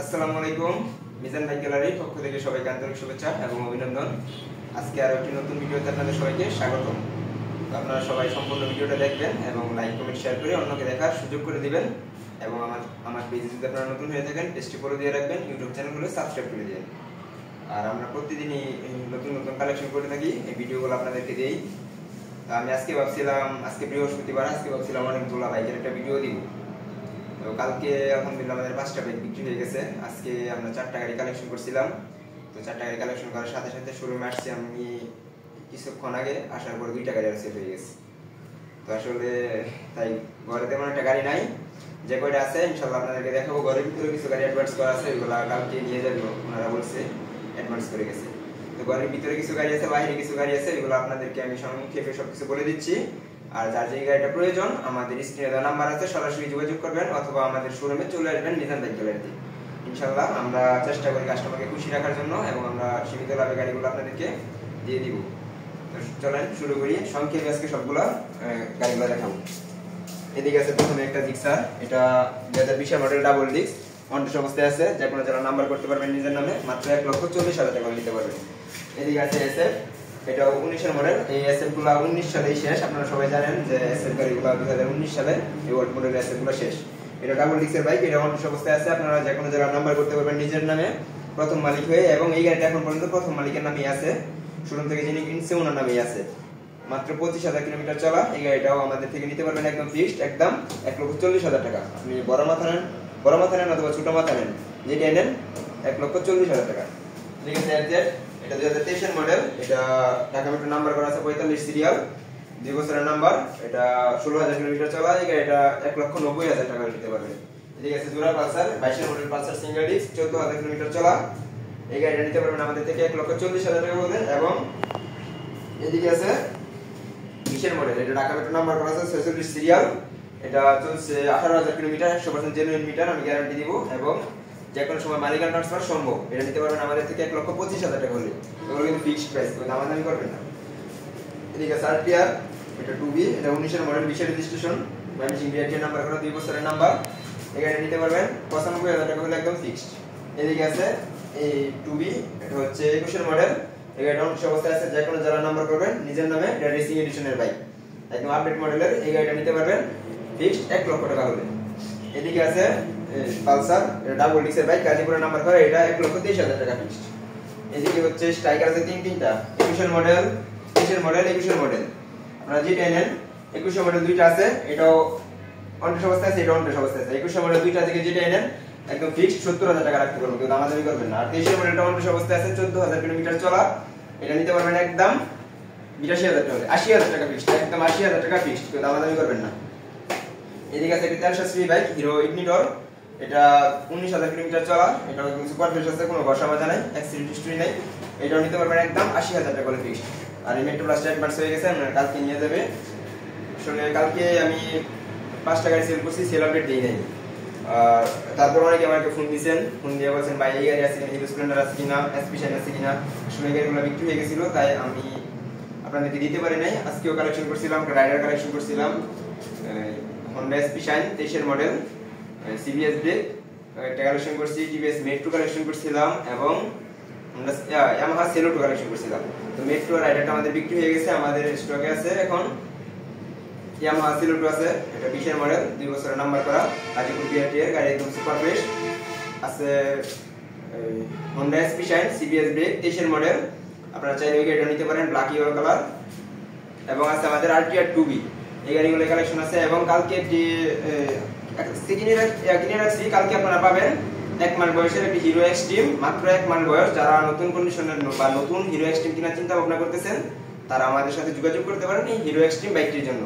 আসসালামু আলাইকুম। মিজান বাইক গ্যালারির পক্ষ থেকে সবাইকে আন্তরিক শুভেচ্ছা এবং অভিনন্দন। আজকে আরো একটি নতুন ভিডিওতে আপনাদের সবাইকে স্বাগত। আপনারা সবাই সম্পূর্ণ ভিডিওটা দেখবেন এবং লাইক কমেন্ট শেয়ার করে অন্যকে দেখার সুযোগ করে দিবেন এবং আমার পেজে যদি আপনারা নতুন হয়ে থাকেন পেজটি ফলো দিয়ে রাখবেন, ইউটিউব চ্যানেলগুলো সাবস্ক্রাইব করে দিবেন। আর আমরা প্রতিদিনই নতুন নতুন কালেকশন করে থাকি, এই ভিডিওগুলো আপনাদেরকে দেই। আমি আজকে ভাবছিলাম, আজকে বৃহস্পতিবার, আজকে ভাবছিলাম অনেকগুলো বাইকের একটা ভিডিও দিব। তো কালকে আলহামদুলিল্লাহ আমাদের 5টা বাইক বিক্রি হয়ে গেছে। আজকে আমরা 4টা গাড়ি কালেকশন করছিলাম। তো 4টা গাড়ি কালেকশন করার সাথে সাথে শোরুমে আসছি আমি কিছুক্ষণ আগে, আসার পর 2টা গাড়ি আর সেল হয়ে গেছে। তো আসলে তাই ঘরে তেমন একটা গাড়ি নাই, যে কয়টা আছে ইনশাআল্লাহ আপনাদেরকে দেখাবো। ঘরের ভিতরে কিছু গাড়ি অ্যাডভান্স করা আছে, ওইগুলো কালকে নিয়ে যাবে, ওনারা বলছে অ্যাডভান্স করে গেছে। তো ঘরের ভিতরে কিছু গাড়ি আছে, বাইরে কিছু গাড়ি আছে, এগুলো আপনাদেরকে আমি সংক্ষেপে সবকিছু বলে দিচ্ছি। আর যার যে গাড়িটা প্রয়োজন আমাদের স্ক্রিনে দেওয়া নাম্বার আছে, সরাসরি যোগাযোগ করবেন অথবা আমাদের শোরুমে চলে আসবেন মিজান বাইক গ্যালারিতে। ইনশাআল্লাহ আমরা চেষ্টা করি কাস্টমারকে খুশি রাখার জন্য এবং আমরা সীমিত লাভে গাড়িগুলো আপনাদেরকে দিয়ে দিব। তো চলেন শুরু করি। সংক্ষেপে আজকে সবগুলো গাড়িগুলো দেখাবো। এদিকে আছে প্রথমে একটা জিক্সার, এটা 2020 মডেল ডাবল ডিস্ক, অনটেস্ট অবস্থায় আছে, যে কোনো যারা নাম্বার করতে পারবেন নিজের নামে, মাত্র 1,40,000 টাকা নিতে পারবেন। এদিকে আছে এসএফ, এটা 19 মডেল। এই এসএফ গুলা 19 সালেই শেষ। আপনারা সবাই জানেন যে এসএফ গাড়িগুলো 2019 সালে এই ওল্ড মডেল এসএফ গুলো শেষ। এটা ডাবল ডিস্কের বাইক, এটা অনটেস্ট অবস্থায় আছে। আপনারা যে কোনো যারা নাম্বার করতে পারবেন নিজের নামে প্রথম মালিক হয়ে, এবং এই গাড়িটা এখন পর্যন্ত প্রথম মালিকের নামেই আছে, শোরুম থেকে যিনি কিনছে ওনার নামেই আছে। মাত্র 25,000 কিলোমিটার চলা। এই গাড়িটাও আমাদের থেকে নিতে পারবেন একদম ফিক্সড, একদম 1,40,000 টাকা। আপনি বড় মাথা নেন অথবা ছোট মাথা নেন, যেটা নেন 1,40,000 টাকা। ঠিক আছে। এটা 2023 মডেল, এটা ঢাকা মেট্রো নাম্বার করা আছে 45 সিরিয়াল, 2 বছরের নাম্বার। এটা 16,000 কিলোমিটার চলা। এই গাড়িটা 1,90,000 টাকা নিতে পারবেন। ঠিক আছে। জোড়া Pulsar 22 model Pulsar single disc, 14,000 kilometre চলা। এই গাড়িটা নিতে পারবেন আমাদের থেকে 1,40,000 টাকা বলে। এবং এদিকে আছে 20 মডেল, এটা ঢাকা মেট্রো নাম্বার করা আছে 46 সিরিয়াল, এটা চলছে 18,000 কিলোমিটার, 100% জেনুইন মিটার, আমি গ্যারান্টি দিব এবং যে কোনো সময় মালিকানা ট্রান্সফার সম্ভব। এটা নিতে পারবেন আমাদের থেকে 1,25,000 টাকা হলে, এগুলো কিন্তু ফিক্সড প্রাইস, কোনো দামাদামি করবেন না। এদিকে আছে আরটিআর, এটা 2B, এটা 19 model, 20 registration, managing BRT number করা, 2 বছরের নাম্বার। এই গাড়ি নিতে পারবেন 95,000 টাকা হলে একদম ফিক্সড। এদিকে আছে এই 2B, এটা হচ্ছে 21 মডেল, এই গাড়িটা অনটেস্ট অবস্থায় আছে, যে কোনো যারা নাম্বার করবেন নিজের নামে, এটা রেসিং এডিশনের বাইক, একদম আপডেট মডেলের। এই গাড়িটা নিতে পারবেন ফিক্সড 1 লক্ষ টাকা হলে। এদিকে আছে পালসার, এটা ডাবল ডিস্কের বাইক, গাজীপুরের নাম্বার করা, এটা 1,23,000 টাকা ফিক্সড। এদিকে হচ্ছে স্ট্রাইকার আছে তিনটা, 21 মডেল, 20 মডেল, 21 মডেল। আপনারা যেটা নেন, 21 মডেল দুইটা আছে, এটাও অনটেস্ট অবস্থায় আছে, এটা অনটেস্ট অবস্থায় আছে। 21 মডেল দুইটা থেকে যেটা নেন একদম ফিক্সড 70,000 টাকা রাখতে পারবেন, কেউ দামাদামি করবেন না। আর 23 মডেলটা অনটেস্ট অবস্থায় আছে, 14,000 কিলোমিটার চলা, এটা নিতে পারবেন একদম 82,000 টাকা, 80,000 টাকা ফিক্সড, একদম 80,000 টাকা ফিক্সড, কেউ দামাদামি করবেন না। এদিকে আছে 1300 সিসি বাইক, হিরো ইগনিটর, এটা 19,000 কিলোমিটার চলা, এটা একদম সুপার ফ্রেশ আছে, কোনো ঘষা মাজা নাই, অ্যাক্সিডেন্ট হিস্ট্রি নাই। এটাও নিতে পারবেন একদম 80,000 টাকা করে ফিক্সড। আর এই মেট্রো প্লাসটা অ্যাডভান্স হয়ে গেছে, আপনারা কালকে নিয়ে যাবে। আসলে কালকে আমি 5টা গাড়ি সেল করছি, সেল আপডেট দিই নাই। আর তারপর অনেকে আমাকে ফোন দিয়েছেন, ফোন দিয়ে বলছেন ভাই এই গাড়ি আছে কিনা, হিরো স্প্লেন্ডার আছে কিনা, এসপি শাইন আছে কিনা। আসলে এই গাড়িগুলো বিক্রি হয়ে গেছিল, তাই আমি আপনাদেরকে দিতে পারি নাই। আজকেও কালেকশন করছিলাম, রাইডার কালেকশন করছিলাম, Honda SP shine 23 model, CBS brake একটা কালেকশন করছি, টিভিএস মেট্রো কালেকশন করছিলাম এবং আমরা ইয়ামাহা সেলোটো কালেকশন করছিলাম। তো মেট্রো রাইডারটা আমাদের বিক্রি হয়ে গেছে, আমাদের স্টকে আছে এখন ইয়ামাহা সেলোটো আছে, এটা 20 মডেল, 2 বছরের নাম্বার করা, গাজীপুর বিআরটি এর গাড়ি, একদম সুপার ফ্রেশ আছে। Honda SP shine CBS brake 23 model, আপনারা চাইলে ওই গাড়িটা নিতে পারেন, ব্ল্যাক ইয়েলো কালার। এবং আছে আমাদের আরটিআর 2B, এই গাড়িগুলো কালেকশন আছে। এবং কালকে যে কিনে রাখছি, কালকে আপনারা পাবেন 1 মাস বয়সের একটি হিরো এক্সট্রিম, মাত্র 1 মাস বয়স। যারা নতুন কন্ডিশনের বা নতুন হিরো এক্সট্রিম কেনার চিন্তা ভাবনা করতেছেন, তারা আমাদের সাথে যোগাযোগ করতে পারেন এই হিরো এক্সট্রিম বাইকটির জন্য।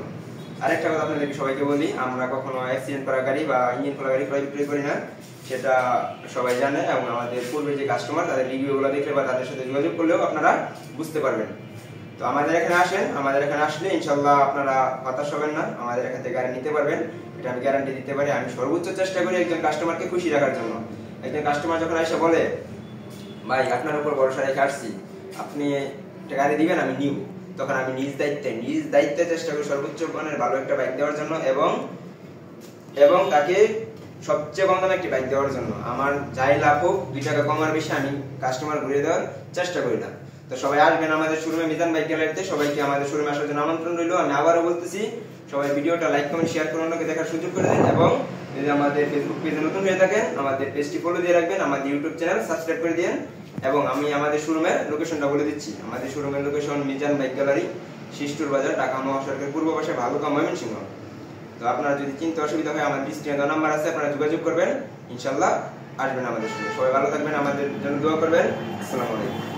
আরেকটা কথা আপনাদেরকে সবাইকে বলি, আমরা কখনো অ্যাক্সিডেন্ট করা গাড়ি বা ইঞ্জিন খোলা গাড়ি ক্রয় বিক্রয় করি না, সেটা সবাই জানে। এবং আমাদের পূর্বে যে কাস্টমার, তাদের রিভিউগুলো দেখলে বা তাদের সাথে যোগাযোগ করলেও আপনারা বুঝতে পারবেন। তো আমাদের এখানে আসেন, আমাদের এখানে আসলে ইনশাআল্লাহ আপনারা হতাশ হবেন না, আমাদের এখান থেকে গাড়ি নিতে পারবেন, এটা আমি গ্যারান্টি দিতে পারি। আমি সর্বোচ্চ চেষ্টা করি একজন কাস্টমারকে খুশি রাখার জন্য। একজন কাস্টমার যখন এসে বলে ভাই আপনার উপর ভরসা রেখে আসছি, আপনি একটা গাড়ি দিবেন, আমি নিব, তখন আমি নিজ দায়িত্বে চেষ্টা করি সর্বোচ্চ মানের ভালো একটা বাইক দেওয়ার জন্য এবং তাকে সবচেয়ে কম দামে একটি বাইক দেওয়ার জন্য। আমার যাই লাভ হোক 2 টাকা কম আর বেশি আমি কাস্টমার ঘুরিয়ে দেওয়ার চেষ্টা করি না। তো সবাই আসবেন আমাদের শোরুমে, মিজান বাইক গ্যালারিতে। সবাইকে আমাদের শোরুমে আসার জন্য আমন্ত্রণ রইল। আমি আবারও বলতেছি, সবাই ভিডিওটা লাইক কমেন্ট শেয়ার করে অন্যকে দেখার সুযোগ করে দেন, এবং যদি আমাদের ফেসবুক পেজে নতুন হয়ে থাকেন আমাদের পেজটি ফলো দিয়ে রাখবেন, আমাদের ইউটিউব চ্যানেল সাবস্ক্রাইব করে দিন। এবং আমি আমাদের শোরুমের লোকেশনটা বলে দিচ্ছি। আমাদের শোরুমের লোকেশন মিজান বাইক গ্যালারি, শিষ্টুর বাজার, ঢাকা মহাসড়কের পূর্ব পাশে, ভালুকা, ময়মনসিংহ। তো আপনারা যদি চিনতে অসুবিধা হয় আমাদের স্ক্রিনে নাম্বার আছে, আপনারা যোগাযোগ করবেন, ইনশাআল্লাহ আসবেন আমাদের শোরুমে। সবাই ভালো থাকবেন, আমাদের জন্য দোয়া করবেন। আসসালামু আলাইকুম।